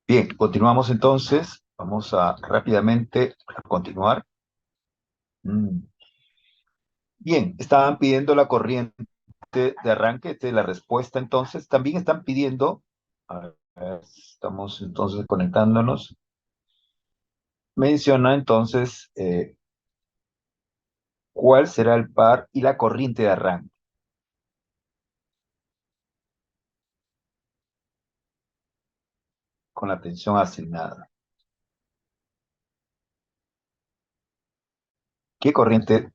Bien, continuamos entonces. Vamos a rápidamente a continuar. Mm. Bien, estaban pidiendo la corriente de arranque, esta es la respuesta entonces. También están pidiendo, a ver, estamos entonces conectándonos. Menciona entonces cuál será el par y la corriente de arranque con la tensión asignada. ¿Qué corriente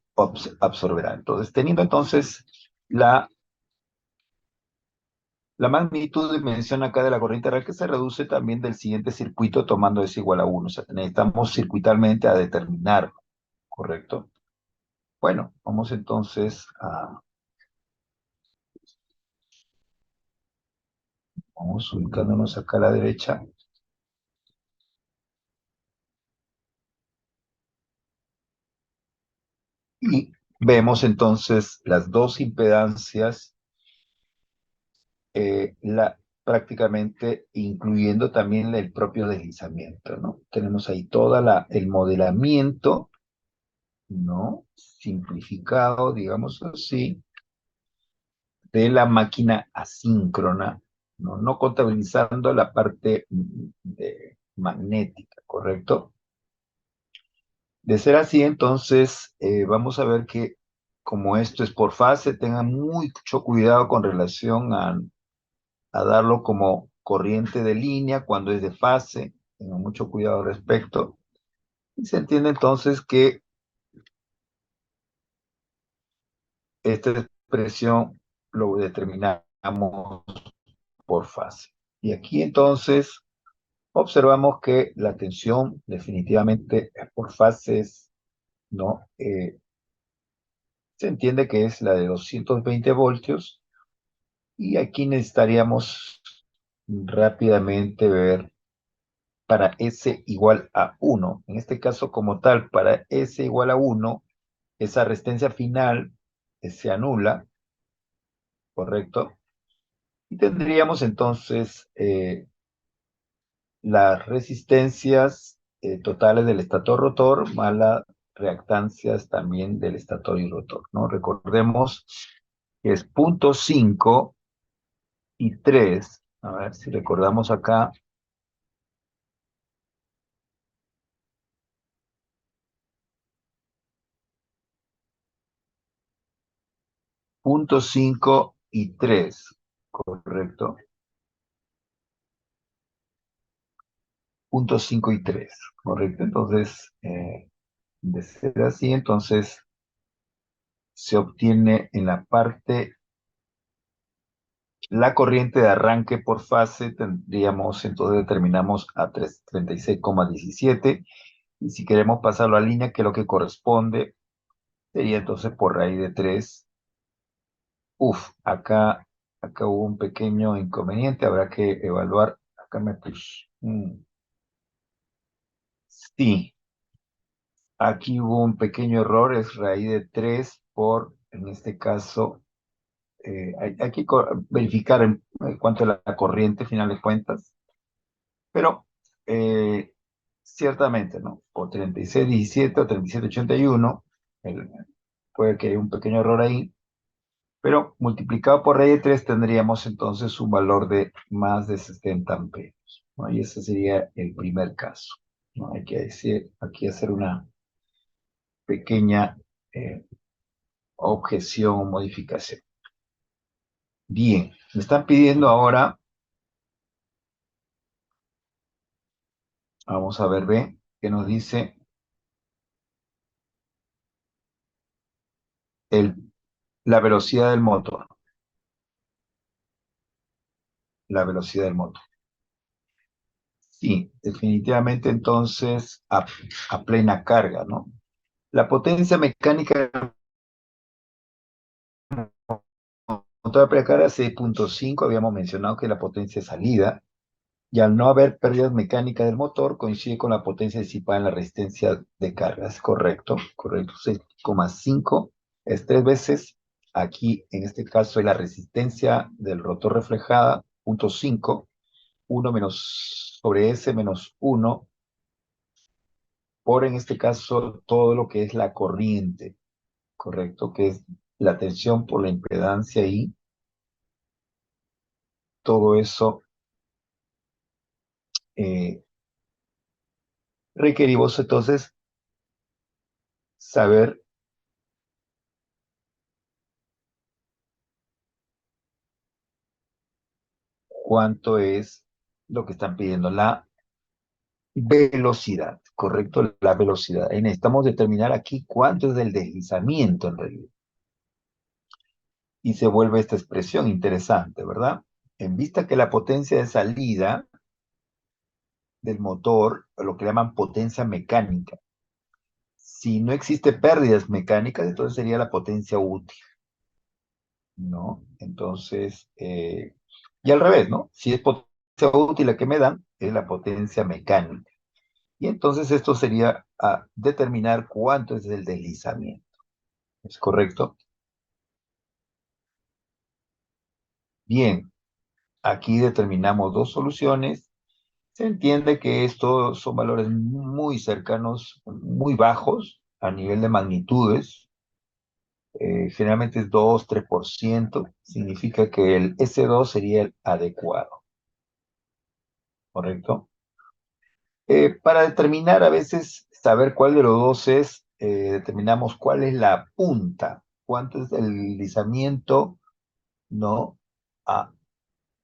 absorberá? Entonces, teniendo entonces la magnitud de dimensión acá de la corriente real que se reduce también del siguiente circuito tomando S igual a 1. O sea, necesitamos circuitalmente a determinarlo, ¿correcto? Bueno, vamos entonces vamos ubicándonos acá a la derecha y vemos entonces las dos impedancias, prácticamente incluyendo también el propio deslizamiento, ¿no? Tenemos ahí el modelamiento, ¿no? Simplificado, digamos así, de la máquina asíncrona, no contabilizando la parte magnética, ¿correcto? De ser así, entonces, vamos a ver que como esto es por fase, tengan mucho cuidado con relación a darlo como corriente de línea cuando es de fase, tengan mucho cuidado al respecto. Y se entiende entonces que esta expresión lo determinamos por fase. Y aquí entonces observamos que la tensión definitivamente por fases, ¿no? Se entiende que es la de 220 voltios y aquí necesitaríamos rápidamente ver para S igual a 1. En este caso como tal, para S igual a 1, esa resistencia final se anula, ¿correcto? Y tendríamos entonces las resistencias totales del estator rotor más las reactancias también del estator y rotor, ¿no? Recordemos que es 0,5 y 3. A ver si recordamos acá. Punto 5 y 3, correcto. Punto 5 y 3, correcto. Entonces, de ser así, entonces se obtiene en la parte la corriente de arranque por fase, tendríamos, entonces determinamos a 36,17, y si queremos pasarlo a línea, que es lo que corresponde, sería entonces por raíz de 3. Uf, acá hubo un pequeño inconveniente, habrá que evaluar. Acá me puse. Sí, aquí hubo un pequeño error, es raíz de 3 por, en este caso, hay que verificar cuánto es la corriente, final de cuentas, pero eh, ciertamente, ¿no? O 36,17 o 37,81, puede que haya un pequeño error ahí, pero multiplicado por raíz de 3 tendríamos entonces un valor de más de 70 amperios, ¿no? Y ese sería el primer caso, ¿no? Hay que decir, aquí hacer una pequeña eh, objeción o modificación. Bien, me están pidiendo ahora, vamos a ver, B, que nos dice el, la velocidad del motor. La velocidad del motor. Sí, definitivamente entonces a plena carga, ¿no? La potencia mecánica del motor a plena carga es 6,5, habíamos mencionado que la potencia de salida, y al no haber pérdidas mecánicas del motor, coincide con la potencia disipada en la resistencia de carga. Es correcto, correcto. 6,5 es 3 veces. Aquí, en este caso, es la resistencia del rotor reflejada, 0,5. 1 menos sobre S menos 1 por, en este caso, todo lo que es la corriente, ¿correcto? Que es la tensión por la impedancia y todo eso requerimos entonces saber cuánto es lo que están pidiendo, la velocidad, ¿correcto? La velocidad. Y necesitamos determinar aquí cuánto es el deslizamiento en realidad. Y se vuelve esta expresión interesante, ¿verdad? En vista que la potencia de salida del motor, lo que llaman potencia mecánica, si no existe pérdidas mecánicas, entonces sería la potencia útil, ¿no? Entonces, y al revés, ¿no? Si es potencia útil la que me dan, es la potencia mecánica. Y entonces esto sería a determinar cuánto es el deslizamiento. ¿Es correcto? Bien, aquí determinamos dos soluciones. Se entiende que estos son valores muy cercanos, muy bajos a nivel de magnitudes. Generalmente es 2-3%. Significa que el S2 sería el adecuado, ¿correcto? Para determinar a veces, saber cuál de los dos es, determinamos cuál es la punta, cuánto es el deslizamiento, ¿no? A,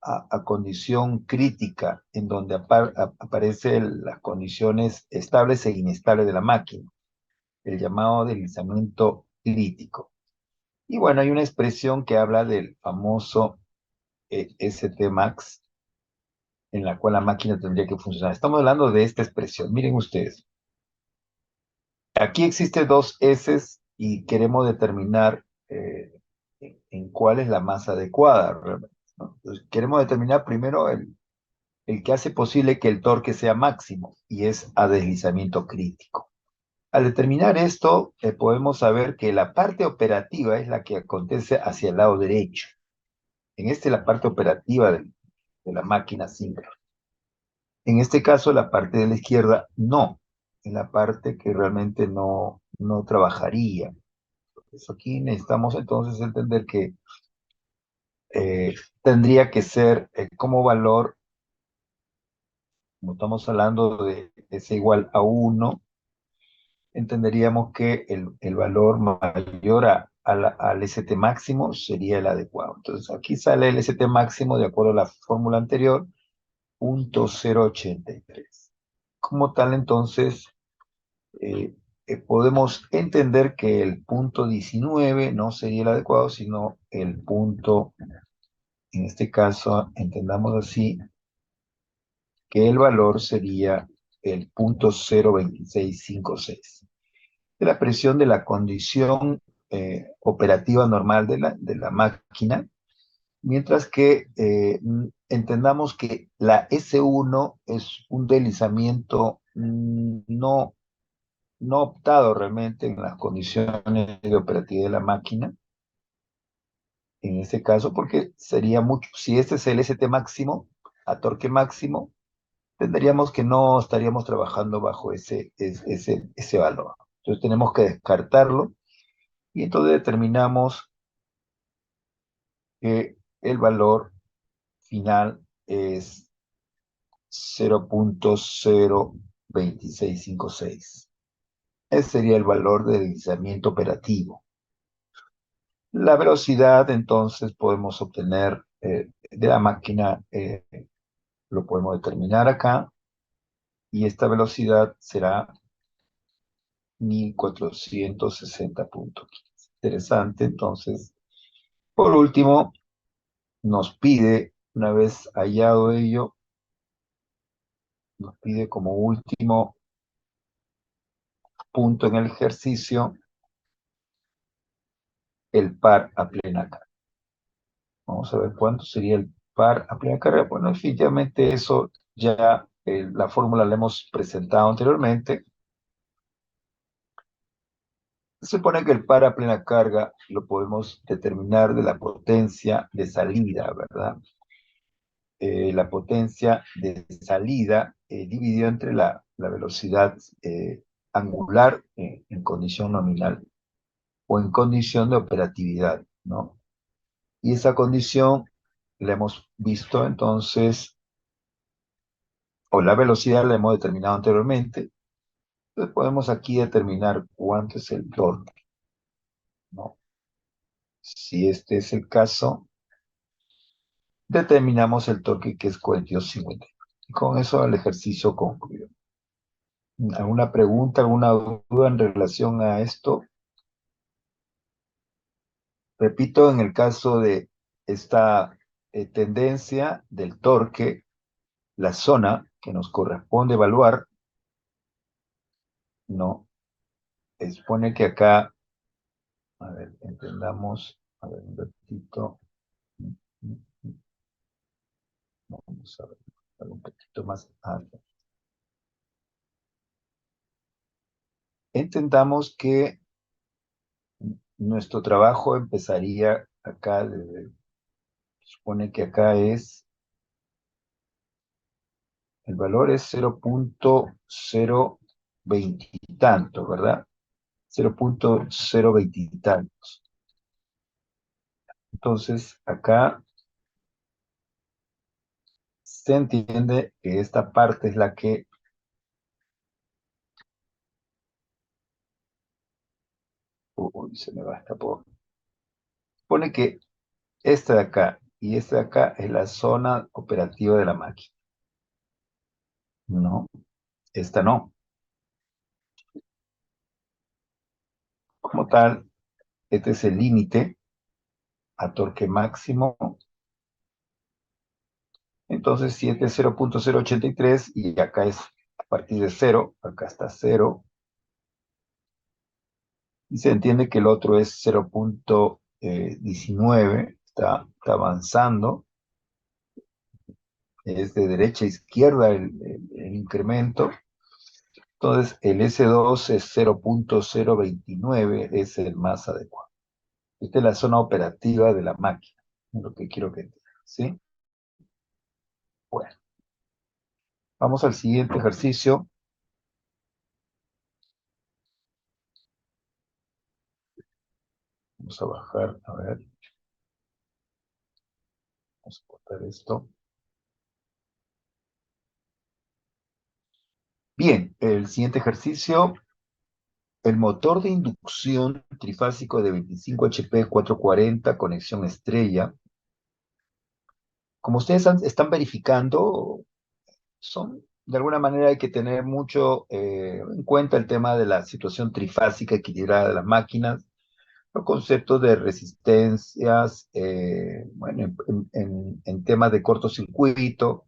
a condición crítica, en donde aparecen las condiciones estables e inestables de la máquina, el llamado deslizamiento crítico. Y bueno, hay una expresión que habla del famoso ST max, en la cual la máquina tendría que funcionar. Estamos hablando de esta expresión. Miren ustedes, aquí existe dos S y queremos determinar en cuál es la más adecuada realmente, ¿no? Entonces, queremos determinar primero el que hace posible que el torque sea máximo, y es a deslizamiento crítico. Al determinar esto, podemos saber que la parte operativa es la que acontece hacia el lado derecho. En este, la parte operativa de la máquina síncrona. En este caso, la parte de la izquierda no, en la parte que realmente no trabajaría. Entonces, aquí necesitamos entonces entender que tendría que ser como valor, como estamos hablando de S igual a 1, entenderíamos que el valor mayor al ST máximo sería el adecuado. Entonces aquí sale el ST máximo de acuerdo a la fórmula anterior, 0.083. Como tal, entonces, eh, podemos entender que el punto 19 no sería el adecuado, sino el punto, en este caso, entendamos así, que el valor sería el punto 0.2656 de la presión de la condición operativa normal de la máquina, mientras que entendamos que la S1 es un deslizamiento no optado realmente en las condiciones de operatividad de la máquina, en este caso, porque sería mucho, si este es el ST máximo, a torque máximo, tendríamos que no estaríamos trabajando bajo ese valor. Entonces tenemos que descartarlo y entonces determinamos que el valor final es 0.02656. Ese sería el valor de deslizamiento operativo. La velocidad, entonces, podemos obtener de la máquina, lo podemos determinar acá, y esta velocidad será 1460.15. Interesante, entonces. Por último, nos pide, una vez hallado ello, nos pide como último punto en el ejercicio el par a plena carga. Vamos a ver cuánto sería el par a plena carga. Bueno, definitivamente eso ya la fórmula la hemos presentado anteriormente. Se supone que el par a plena carga lo podemos determinar de la potencia de salida, ¿verdad? la potencia de salida dividido entre la velocidad angular en condición nominal o en condición de operatividad, ¿no? Y esa condición la hemos visto entonces, o la velocidad la hemos determinado anteriormente. Entonces podemos aquí determinar cuánto es el torque, ¿no? Si este es el caso, determinamos el torque que es 42,50. Y con eso el ejercicio concluido. ¿Alguna pregunta, alguna duda en relación a esto? Repito, en el caso de esta tendencia del torque, la zona que nos corresponde evaluar, ¿no? Expone que acá, a ver, entendamos, a ver, un ratito. Vamos a ver, un poquito más alto. Entendamos que nuestro trabajo empezaría acá, supone que acá el valor es 0,020 y tanto, ¿verdad? 0,020 y tantos. Entonces, acá se entiende que esta parte es la que, uy, se me va esta por. Supone que esta de acá y esta de acá es la zona operativa de la máquina. No, esta no. Como tal, este es el límite a torque máximo. Entonces, si este es 0,083 y acá es a partir de 0, acá está 0, y se entiende que el otro es 0,19, está avanzando, es de derecha a izquierda el incremento. Entonces, el S2 es 0,029, es el más adecuado. Esta es la zona operativa de la máquina, es lo que quiero que entiendan, ¿sí? Bueno, vamos al siguiente ejercicio. Vamos a bajar, a ver, vamos a cortar esto. Bien, el siguiente ejercicio, el motor de inducción trifásico de 25 HP 440, conexión estrella. Como ustedes están verificando, de alguna manera hay que tener mucho en cuenta el tema de la situación trifásica equilibrada de las máquinas, los conceptos de resistencias, bueno, en temas de cortocircuito,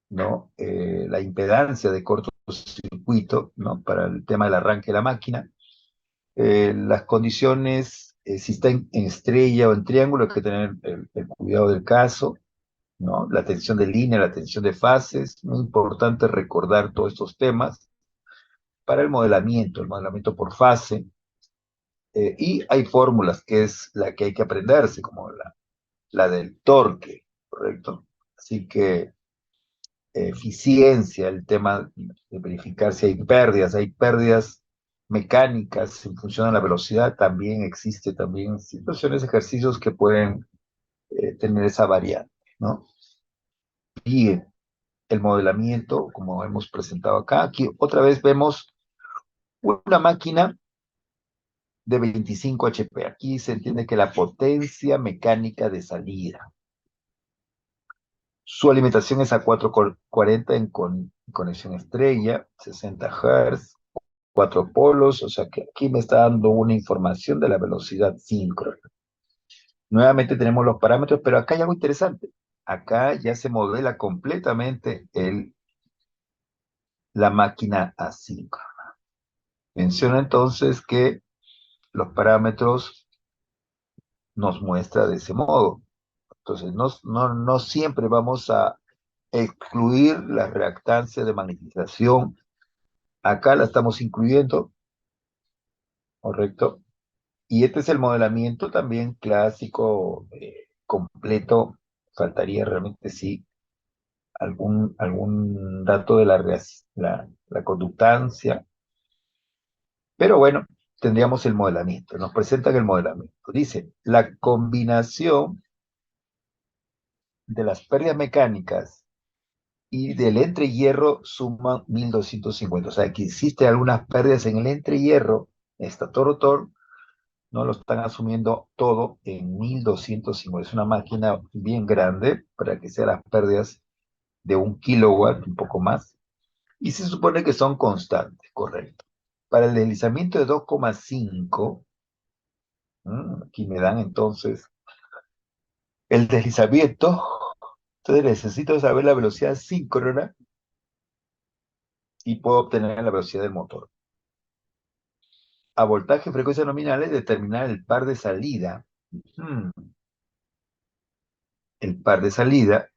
¿no? La impedancia de cortocircuito, ¿no? Para el tema del arranque de la máquina. Las condiciones, si está en estrella o en triángulo, hay que tener el cuidado del caso, ¿no? La tensión de línea, la tensión de fases, muy importante recordar todos estos temas para el modelamiento por fase, y hay fórmulas que es la que hay que aprenderse, como la del torque, ¿correcto? Así que eficiencia, el tema de verificar si hay pérdidas mecánicas en función de la velocidad, también existe también situaciones, ejercicios que pueden tener esa variante, ¿no? Y el modelamiento, como hemos presentado acá, aquí otra vez vemos una máquina de 25 HP. Aquí se entiende que la potencia mecánica de salida. Su alimentación es a 440 en conexión estrella, 60 Hz, 4 polos, o sea que aquí me está dando una información de la velocidad síncrona. Nuevamente tenemos los parámetros, pero acá hay algo interesante. Acá ya se modela completamente la máquina asíncrona. Menciona entonces que los parámetros nos muestra de ese modo. Entonces, no siempre vamos a excluir la reactancia de magnetización. Acá la estamos incluyendo, ¿correcto? Y este es el modelamiento también clásico, completo. Faltaría realmente, sí, algún dato de la conductancia, pero bueno, tendríamos el modelamiento. Nos presentan el modelamiento. Dice, la combinación de las pérdidas mecánicas y del entrehierro suman 1250. O sea, que existe algunas pérdidas en el entrehierro, estator rotor, no lo están asumiendo todo en 1250. Es una máquina bien grande para que sean las pérdidas de 1 kilowatt, un poco más, y se supone que son constantes, correcto. Para el deslizamiento de 2,5, aquí me dan entonces el deslizamiento. Entonces necesito saber la velocidad síncrona y puedo obtener la velocidad del motor. A voltaje y frecuencia nominales, determinar el par de salida. El par de salida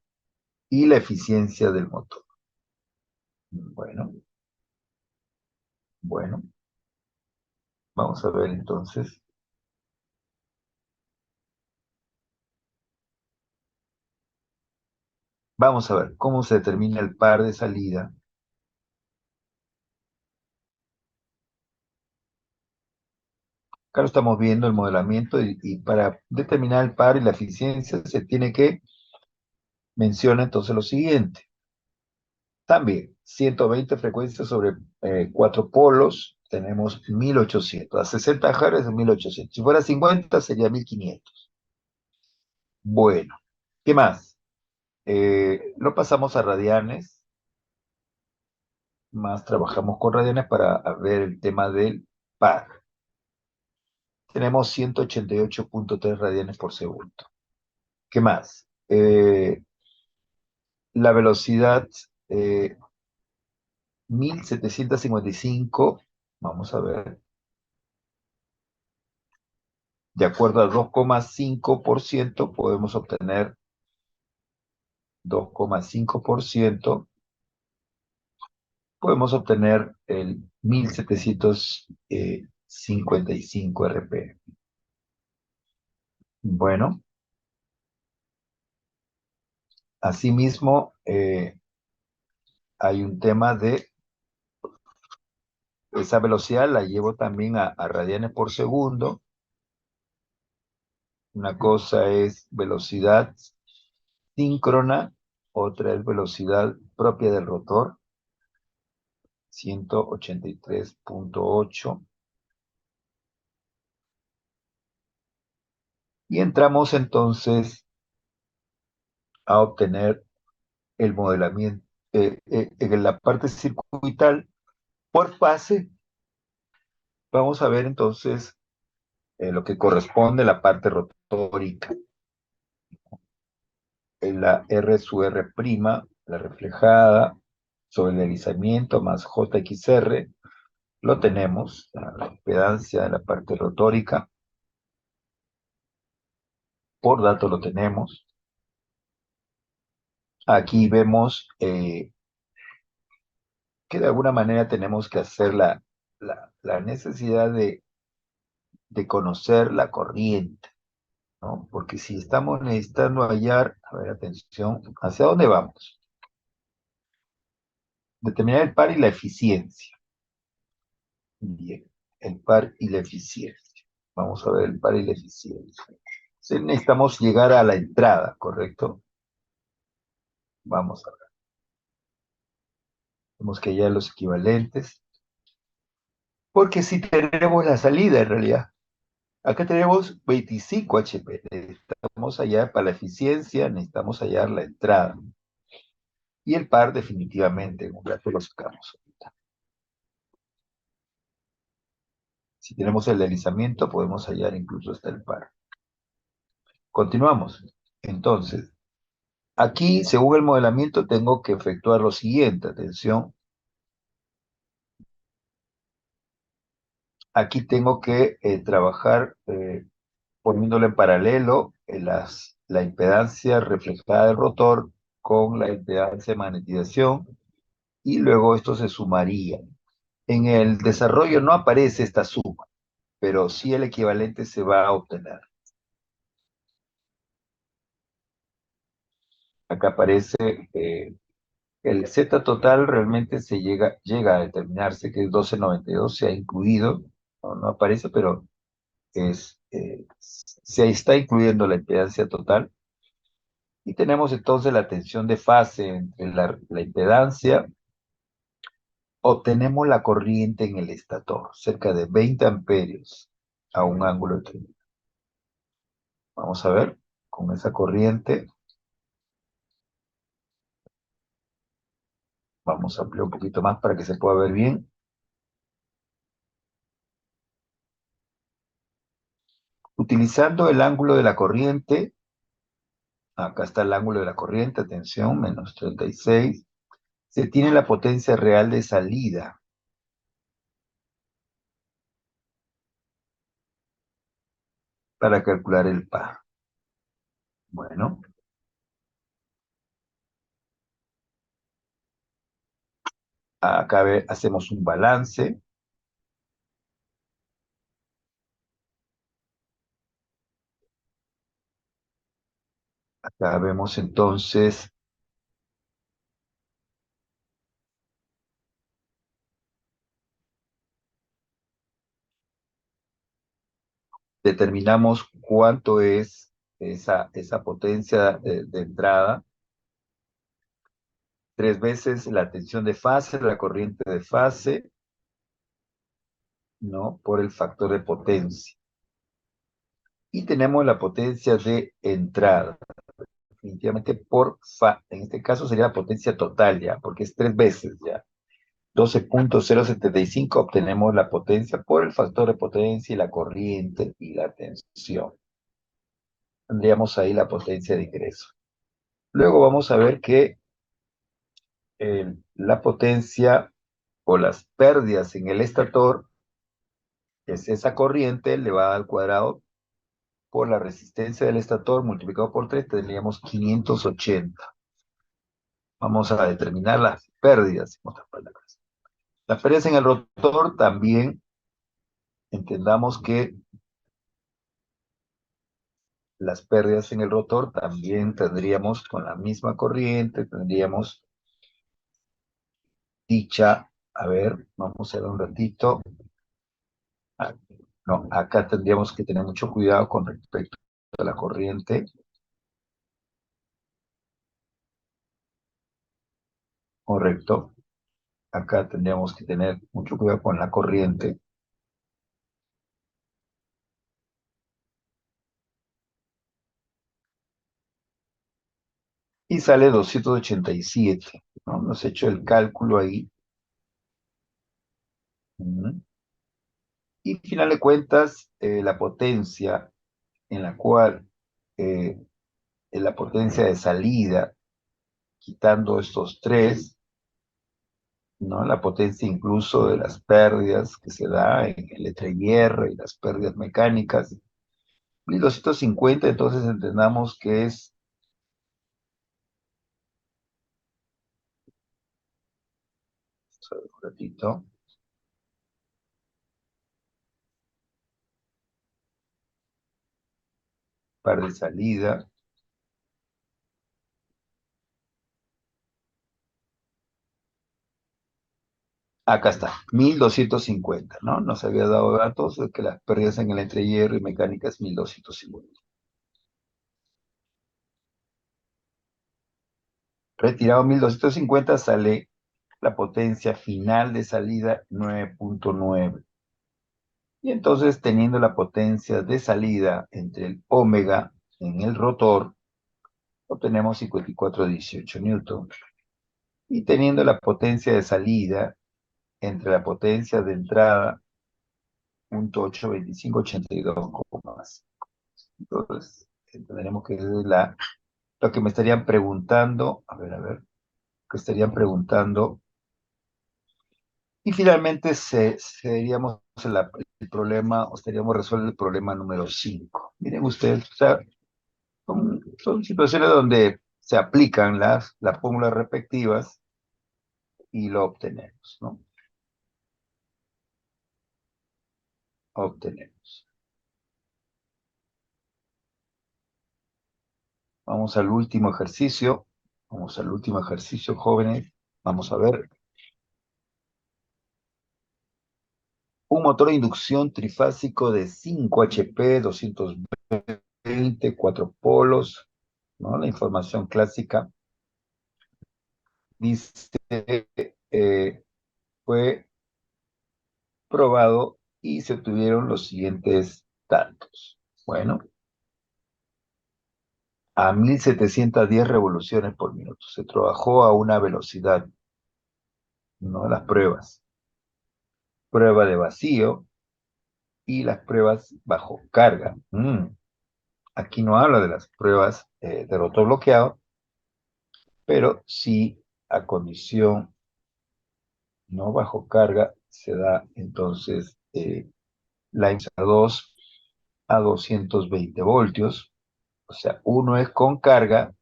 y la eficiencia del motor. Bueno, bueno, vamos a ver entonces. Vamos a ver cómo se determina el par de salida. Acá lo estamos viendo el modelamiento y para determinar el par y la eficiencia se tiene que mencionar entonces lo siguiente. También 120 frecuencias sobre 4 polos, tenemos 1800. A 60 Hz es 1800. Si fuera 50 sería 1500. Bueno, ¿qué más? Lo pasamos a radianes, más trabajamos con radianes para ver el tema del par. Tenemos 188,3 radianes por segundo. ¿Qué más? La velocidad 1755, vamos a ver, de acuerdo al 2,5%, podemos obtener 2,5%, podemos obtener el 1755 RPM. Bueno, asimismo, hay un tema de esa velocidad, la llevo también a radianes por segundo. Una cosa es velocidad síncrona, otra es velocidad propia del rotor, 183,8. Y entramos entonces a obtener el modelamiento en la parte circuital por fase. Vamos a ver entonces lo que corresponde a la parte rotórica. En la R sub R', la reflejada, sobre el deslizamiento más JXR, lo tenemos, la impedancia de la parte rotórica, por dato lo tenemos. Aquí vemos que de alguna manera tenemos que hacer la necesidad de conocer la corriente, ¿no? Porque si estamos necesitando hallar, a ver, atención, ¿hacia dónde vamos? Determinar el par y la eficiencia. Bien, el par y la eficiencia. Vamos a ver el par y la eficiencia. Sí, necesitamos llegar a la entrada, ¿correcto? Vamos a ver. Tenemos que hallar los equivalentes. Porque si tenemos la salida, en realidad. Acá tenemos 25 HP. Necesitamos hallar para la eficiencia, necesitamos hallar la entrada. Y el par, definitivamente, en un rato lo sacamos. Si tenemos el deslizamiento, podemos hallar incluso hasta el par. Continuamos. Entonces, aquí, según el modelamiento, tengo que efectuar lo siguiente. Atención. Aquí tengo que trabajar poniéndolo en paralelo la impedancia reflejada del rotor con la impedancia de magnetización y luego esto se sumaría. En el desarrollo no aparece esta suma, pero sí el equivalente se va a obtener. Acá aparece El Z total realmente llega a determinarse que es 1292, se ha incluido, no aparece, pero se está incluyendo la impedancia total. Y tenemos entonces la tensión de fase entre la impedancia. Obtenemos la corriente en el estator, cerca de 20 amperios a un ángulo de 30. Vamos a ver, con esa corriente, vamos a ampliar un poquito más para que se pueda ver bien. Utilizando el ángulo de la corriente, acá está el ángulo de la corriente, atención, menos 36, se tiene la potencia real de salida para calcular el PA. Bueno, acá hacemos un balance. Acá vemos entonces, determinamos cuánto es esa potencia de entrada, 3 veces la tensión de fase, la corriente de fase, ¿no? Por el factor de potencia. Y tenemos la potencia de entrada, definitivamente en este caso sería la potencia total ya, porque es 3 veces ya. 12.075 obtenemos la potencia por el factor de potencia y la corriente y la tensión. Tendríamos ahí la potencia de ingreso. Luego vamos a ver que la potencia o las pérdidas en el estator, que es esa corriente elevada al cuadrado por la resistencia del estator multiplicado por 3, tendríamos 580. Vamos a determinar las pérdidas, en otras palabras. Las pérdidas en el rotor también, entendamos que las pérdidas en el rotor también tendríamos con la misma corriente, tendríamos dicha, a ver, vamos a ver un ratito. Ah, no, acá tendríamos que tener mucho cuidado con respecto a la corriente, correcto. Acá tendríamos que tener mucho cuidado con la corriente. Y sale 287, ¿no? Hemos hecho el cálculo ahí. Ujú. Y al final de cuentas, la potencia en la cual, la potencia de salida, quitando estos tres, ¿no? La potencia incluso de las pérdidas que se da en el entrehierro y las pérdidas mecánicas, 1250, entonces entendamos que es, a ver, un ratito, par de salida. Acá está, 1250, ¿no? Nos había dado datos de que las pérdidas en el entrehierro y mecánica es 1250. Retirado 1250 sale la potencia final de salida 9.9. Y entonces, teniendo la potencia de salida entre el ómega en el rotor, obtenemos 54,18 newton. Y teniendo la potencia de salida entre la potencia de entrada, 0.82582,5. Entonces, tendremos que es lo que me estarían preguntando, a ver, que estarían preguntando, y finalmente seríamos el problema, o estaríamos resuelto el problema número 5. Miren ustedes, o sea, son situaciones donde se aplican las fórmulas respectivas y lo obtenemos, ¿no? Obtenemos. Vamos al último ejercicio. Vamos al último ejercicio, jóvenes. Vamos a ver. Un motor de inducción trifásico de 5 HP, 220, 4 polos, ¿no? La información clásica dice, fue probado y se obtuvieron los siguientes datos. Bueno, a 1710 revoluciones por minuto. Se trabajó a una velocidad, ¿no? Las pruebas. Prueba de vacío y las pruebas bajo carga. Aquí no habla de las pruebas de rotor bloqueado, pero sí a condición no bajo carga se da entonces la a 2 a 220 voltios, o sea, uno es con carga,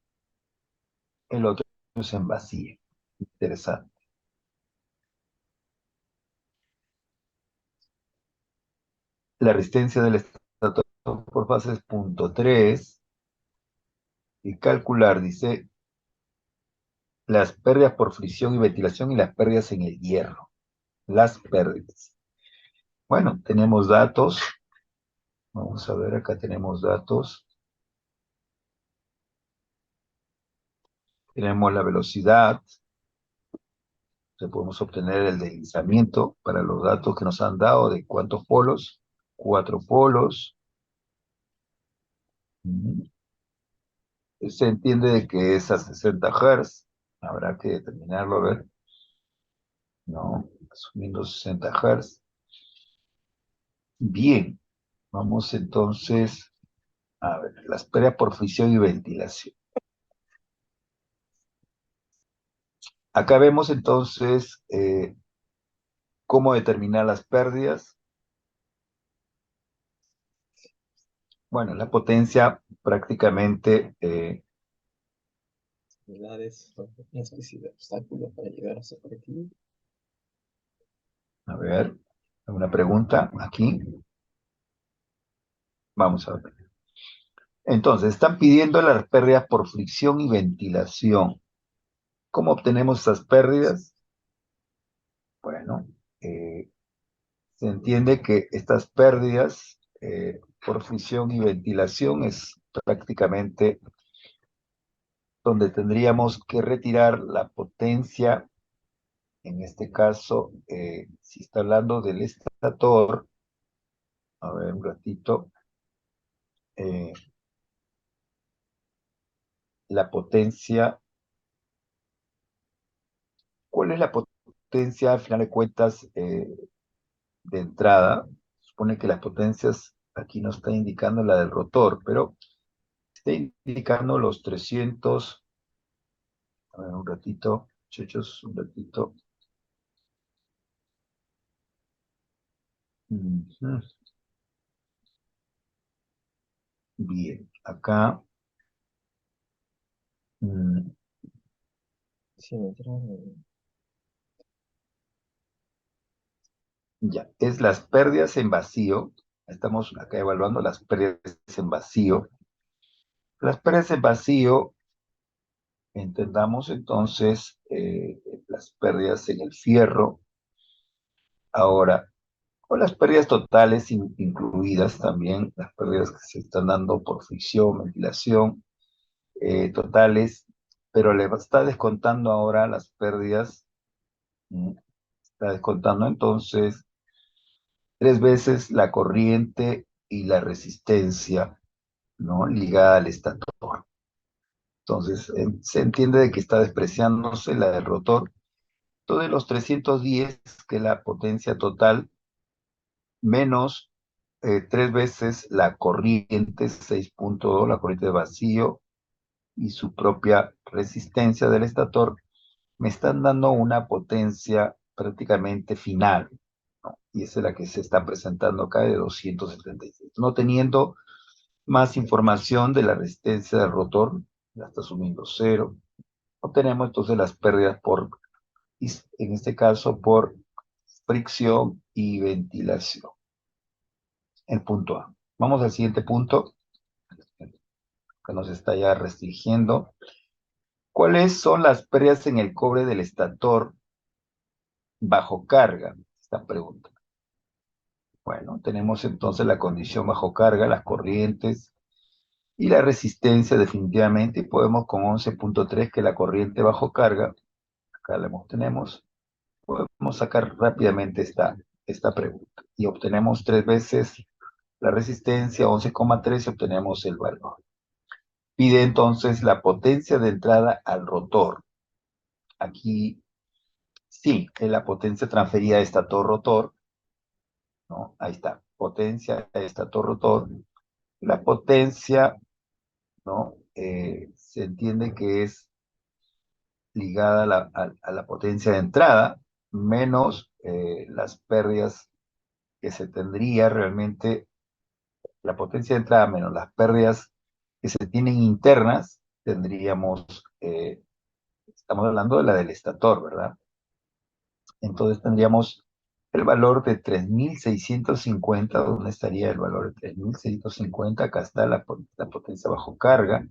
el otro es en vacío. Interesante. La resistencia del estator por fases punto 3 y calcular, dice, las pérdidas por fricción y ventilación y las pérdidas en el hierro. Las pérdidas. Bueno, tenemos datos. Vamos a ver, acá tenemos datos. Tenemos la velocidad. Podemos obtener el deslizamiento para los datos que nos han dado de cuántos polos. 4 polos. Se entiende de que es a 60 Hz. Habrá que determinarlo, a ver. No, asumiendo 60 Hz. Bien, vamos entonces a ver, las pérdidas por fricción y ventilación. Acá vemos entonces cómo determinar las pérdidas. Bueno, la potencia prácticamente, Unidades, una especie de obstáculo para llegar a su objetivo. a ver, una pregunta aquí. Vamos a ver. Entonces, están pidiendo las pérdidas por fricción y ventilación. ¿Cómo obtenemos esas pérdidas? Bueno, se entiende que estas pérdidas por fricción y ventilación es prácticamente donde tendríamos que retirar la potencia, en este caso, si está hablando del estator, a ver un ratito, eh, la potencia, ¿cuál es la potencia, al final de cuentas, de entrada? Supone que las potencias, aquí no está indicando la del rotor, pero está indicando los 300, a ver un ratito, muchachos, un ratito. Ujú. Bien, acá, mm, Sin entrar en... ya, es las pérdidas en vacío. Estamos acá evaluando las pérdidas en vacío. Las pérdidas en vacío, entendamos entonces las pérdidas en el fierro. Ahora, con las pérdidas totales incluidas también, las pérdidas que se están dando por fricción, ventilación, totales, pero le está descontando ahora las pérdidas, está descontando entonces 3 veces la corriente y la resistencia, ¿no? Ligada al estator. Entonces, se entiende de que está despreciándose la del rotor. Entonces, los 310, que es la potencia total, menos 3 veces la corriente, 6.2, la corriente de vacío, y su propia resistencia del estator, me están dando una potencia prácticamente final, ¿no? Y esa es la que se está presentando acá de 276. No teniendo más información de la resistencia del rotor, la está asumiendo cero. Obtenemos entonces las pérdidas por, en este caso, por fricción y ventilación. El punto A. Vamos al siguiente punto, que nos está ya restringiendo. ¿Cuáles son las pérdidas en el cobre del estator bajo carga? Esta pregunta. Bueno, tenemos entonces la condición bajo carga, las corrientes y la resistencia definitivamente, y podemos con 11.3 que la corriente bajo carga, acá la tenemos, podemos sacar rápidamente esta pregunta. Y obtenemos 3 veces la resistencia, 11,3, y obtenemos el valor. Pide entonces la potencia de entrada al rotor. Aquí sí, es la potencia transferida a estator-rotor, ¿no? Ahí está, potencia a estator-rotor. La potencia, ¿no? Se entiende que es ligada a la potencia de entrada, menos las pérdidas que se tendría realmente, la potencia de entrada menos las pérdidas que se tienen internas, tendríamos, estamos hablando de la del estator, ¿verdad? Entonces tendríamos el valor de 3.650. ¿Dónde estaría el valor de 3.650? Acá está la potencia bajo carga.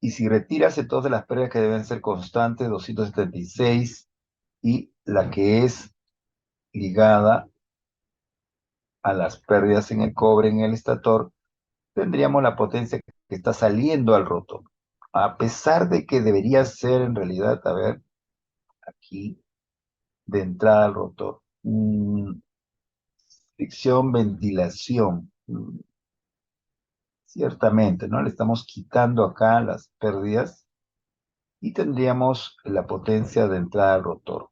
Y si retiras entonces las pérdidas que deben ser constantes, 276, y la que es ligada a las pérdidas en el cobre en el estator, tendríamos la potencia que está saliendo al rotor. A pesar de que debería ser en realidad, a ver, aquí, de entrada al rotor. Fricción, ventilación. Ciertamente, ¿no? Le estamos quitando acá las pérdidas y tendríamos la potencia de entrada al rotor.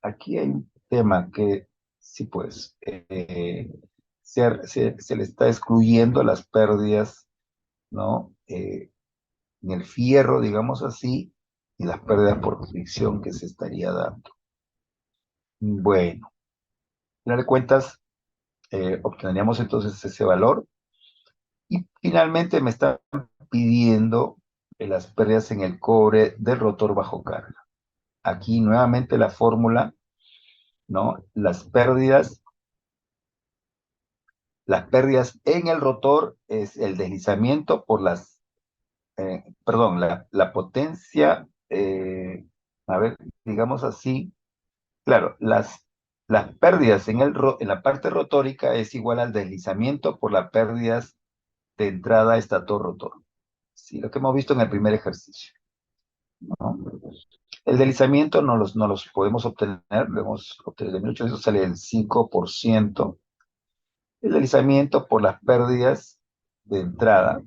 Aquí hay un tema que sí, pues, se le está excluyendo las pérdidas, ¿no? En el fierro, digamos así, y las pérdidas por fricción que se estaría dando. Bueno, al final de cuentas, obtendríamos entonces ese valor. Y finalmente me están pidiendo las pérdidas en el cobre del rotor bajo carga. Aquí nuevamente la fórmula, ¿no? Las pérdidas en el rotor es el deslizamiento por la potencia, a ver, digamos así, claro, las pérdidas en la parte rotórica es igual al deslizamiento por las pérdidas de entrada estator-rotor. Sí, lo que hemos visto en el primer ejercicio, ¿no? El deslizamiento no los podemos obtener, lo hemos obtenido de 1800, sale el 5%. El deslizamiento por las pérdidas de entrada,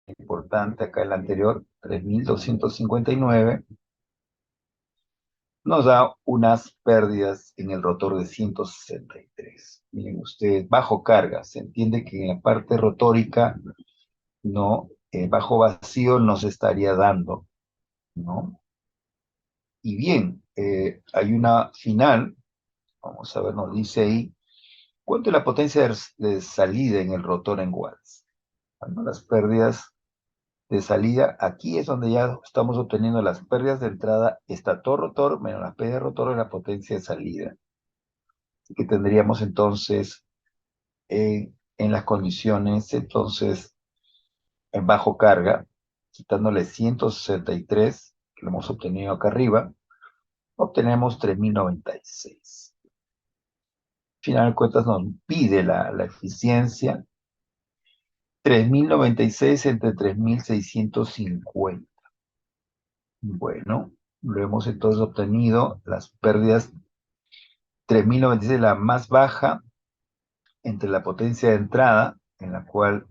importante acá el anterior, 3.259, nos da unas pérdidas en el rotor de 163. Miren ustedes, bajo carga, se entiende que en la parte rotórica, no, bajo vacío nos estaría dando, ¿no? Y bien, hay una final, vamos a ver, nos dice ahí, ¿cuánto es la potencia de salida en el rotor en watts? Bueno, las pérdidas de salida, aquí es donde ya estamos obteniendo las pérdidas de entrada, estator-rotor, menos las pérdidas de rotor en la potencia de salida. Así que tendríamos entonces, en las condiciones, entonces, en bajo carga, quitándole 163, que lo hemos obtenido acá arriba, obtenemos 3.096. Al final de cuentas nos pide la eficiencia, 3.096 entre 3.650. Bueno, lo hemos entonces obtenido las pérdidas, 3.096, la más baja entre la potencia de entrada, en la cual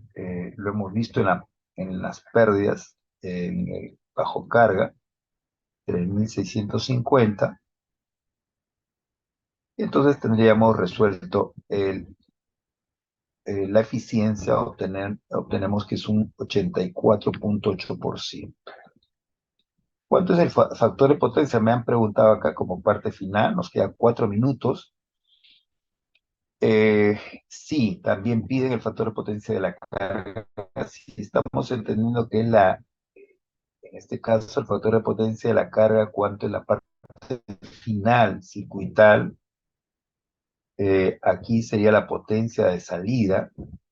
lo hemos visto en las pérdidas en el bajo carga, 3.650. Y entonces tendríamos resuelto la eficiencia, obtenemos que es un 84.8%. ¿Cuánto es el factor de potencia? Me han preguntado acá como parte final, nos quedan 4 minutos. Sí, también piden el factor de potencia de la carga. Si estamos entendiendo que en este caso, el factor de potencia de la carga, cuánto es la parte final circuital, aquí sería la potencia de salida,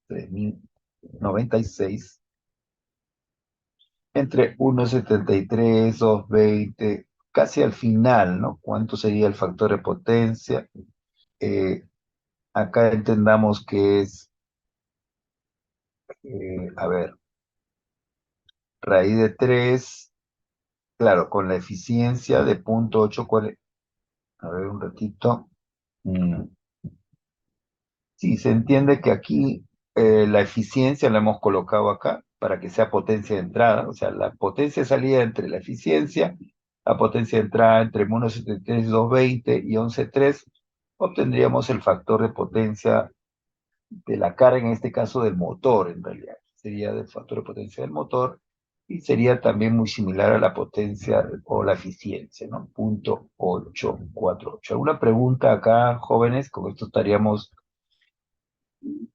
3.096, entre 1,73, 2,20, casi al final, ¿no? ¿Cuánto sería el factor de potencia? Eh, Acá entendamos que es, a ver, raíz de 3, claro, con la eficiencia de 0,8, a ver un ratito. Mm, Sí, se entiende que aquí la eficiencia la hemos colocado acá para que sea potencia de entrada, o sea, la potencia de salida entre la eficiencia, la potencia de entrada entre 1,73, 2,20 y 11,3, obtendríamos el factor de potencia de la carga, en este caso del motor, en realidad. Sería del factor de potencia del motor y sería también muy similar a la potencia o la eficiencia, ¿no? 0,848. ¿Alguna pregunta acá, jóvenes? Con esto estaríamos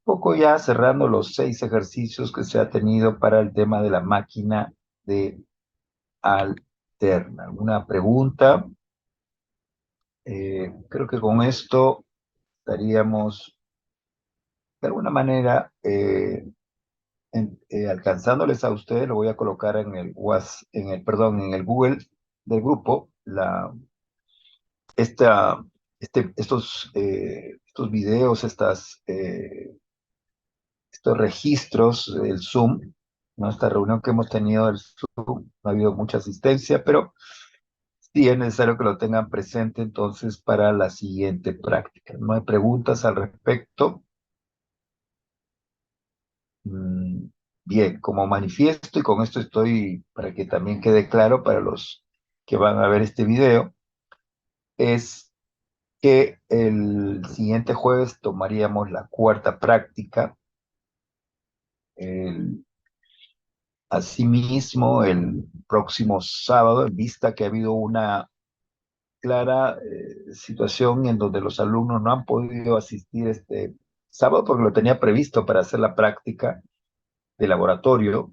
poco ya cerrando los 6 ejercicios que se ha tenido para el tema de la máquina de alterna. ¿Alguna pregunta? Creo que con esto estaríamos de alguna manera alcanzándoles a ustedes. Lo voy a colocar en el perdón, en el Google del grupo, esta, estos videos, estos registros del Zoom, ¿no? Esta reunión que hemos tenido del Zoom, no ha habido mucha asistencia, pero sí es necesario que lo tengan presente entonces para la siguiente práctica. ¿No hay preguntas al respecto? Mm, Bien, como manifiesto, y con esto estoy, para que también quede claro para los que van a ver este video, es que el siguiente jueves tomaríamos la cuarta práctica. El Asimismo, el próximo sábado, en vista que ha habido una clara situación en donde los alumnos no han podido asistir este sábado porque lo tenía previsto para hacer la práctica de laboratorio,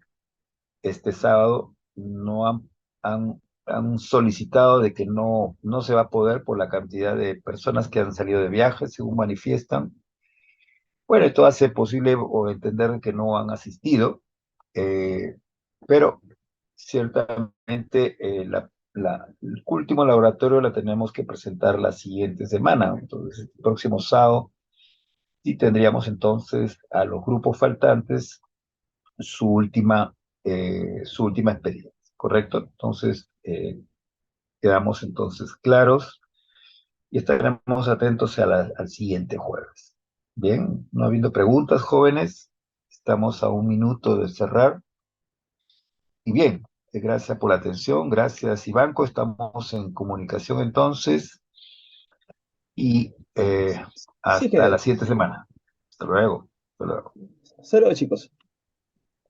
este sábado no han solicitado de que no se va a poder por la cantidad de personas que han salido de viaje, según manifiestan. Bueno, esto hace posible o entender que no han asistido, eh, pero ciertamente el último laboratorio la tenemos que presentar la siguiente semana. Entonces, el próximo sábado sí tendríamos entonces a los grupos faltantes su última experiencia, ¿correcto? Entonces, quedamos entonces claros y estaremos atentos al siguiente jueves. Bien, no habiendo preguntas, jóvenes, estamos a un minuto de cerrar. Y bien, gracias por la atención, gracias Ivanco, estamos en comunicación entonces y Sí hasta la que, siguiente semana. Hasta luego. Hasta luego. hasta luego, chicos.